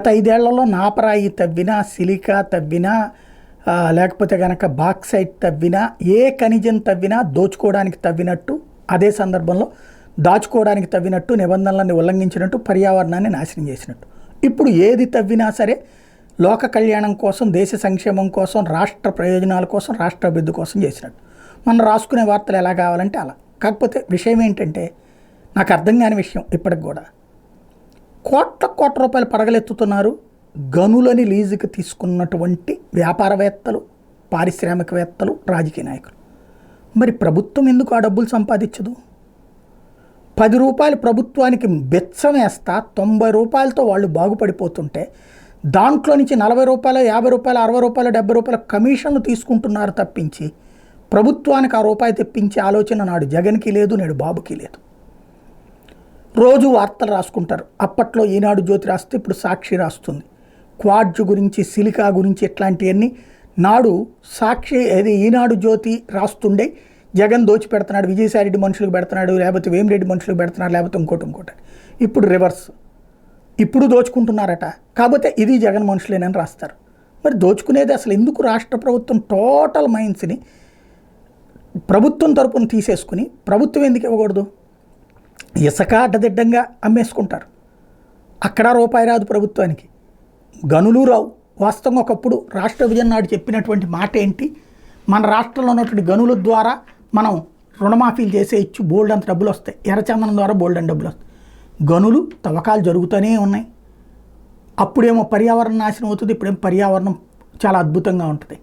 గత 5 ఏళ్లలో నాపరాయి తవ్వినా, సిలికా తవ్వినా, లేకపోతే గనక బాక్సైట్ తవ్వినా, ఏ ఖనిజం తవ్వినా దోచుకోవడానికి తవ్వినట్టు, అదే సందర్భంలో దాచుకోవడానికి తవ్వినట్టు, నిబంధనలను ఉల్లంఘించినట్టు, పర్యావరణాన్ని నాశనం చేసినట్టు. ఇప్పుడు ఏది తవ్వినా సరే లోక కళ్యాణం కోసం, దేశ సంక్షేమం కోసం, రాష్ట్ర ప్రయోజనాల కోసం, రాష్ట్ర అభివృద్ధి కోసం చేసినట్టు. మనం రాసుకునే వార్తలు ఎలా కావాలంటే అలా. కాకపోతే విషయం ఏంటంటే, నాకు అర్థం కాని విషయం ఇప్పటికి కూడా, కోట్ల రూపాయలు పడగలెత్తుతున్నారు గనులని లీజుకి తీసుకున్నటువంటి వ్యాపారవేత్తలు, పారిశ్రామికవేత్తలు, రాజకీయ నాయకులు. మరి ప్రభుత్వం ఎందుకు ఆ డబ్బులు సంపాదించదు? 10 రూపాయలు ప్రభుత్వానికి బెచ్చం వేస్తా 90 రూపాయలతో వాళ్ళు బాగుపడిపోతుంటే, దాంట్లో నుంచి 40 రూపాయలు, 50 రూపాయలు, 60 రూపాయలు, 70 రూపాయల కమిషన్లు తీసుకుంటున్నారు తప్పించి ప్రభుత్వానికి ఆ రూపాయి తెప్పించే ఆలోచన నాడు జగన్కి లేదు, నేడు బాబుకి లేదు. రోజు వార్తలు రాసుకుంటారు. అప్పట్లో ఈనాడు జ్యోతి రాస్తే ఇప్పుడు సాక్షి రాస్తుంది. క్వాడ్జ్ గురించి, సిలికా గురించి, ఇట్లాంటివన్నీ నాడు సాక్షి ఈనాడు జ్యోతి రాస్తుండే. జగన్ దోచి పెడుతున్నాడు, విజయసాయిరెడ్డి మనుషులకు పెడుతున్నాడు, లేకపోతే వేమిరెడ్డి మనుషులకు పెడుతున్నాడు, లేకపోతే ఇంకోటి. ఇప్పుడు రివర్స్, ఇప్పుడు దోచుకుంటున్నారట. కాకపోతే ఇది జగన్ మనుషులేనని రాస్తారు. మరి దోచుకునేది అసలు ఎందుకు? రాష్ట్ర ప్రభుత్వం టోటల్ మైన్స్ని ప్రభుత్వం తరపున తీసేసుకుని ప్రభుత్వం ఎందుకు ఇవ్వకూడదు? ఇసుక అడ్డదిడ్డంగా అమ్మేసుకుంటారు. అక్కడ రూపాయి రాదు ప్రభుత్వానికి, గనులు రావు. వాస్తవంగా ఒకప్పుడు రాష్ట్ర విభజన నాడు చెప్పినటువంటి మాట ఏంటి? మన రాష్ట్రంలో ఉన్నటువంటి గనుల ద్వారా మనం రుణమాఫీలు చేసేయచ్చు, బోల్డ్ అంత డబ్బులు వస్తాయి. ఎర్రచందనం ద్వారా బోల్డ్ అంత డబ్బులు వస్తాయి. గనులు తవ్వకాలు జరుగుతూనే ఉన్నాయి. అప్పుడేమో పర్యావరణం నాశనం అవుతుంది, ఇప్పుడేమో పర్యావరణం చాలా అద్భుతంగా ఉంటుంది.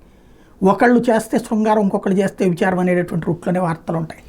ఒకళ్ళు చేస్తే శృంగారం, ఇంకొకళ్ళు చేస్తే విచారం అనేటటువంటి రూట్లోనే వార్తలు ఉంటాయి.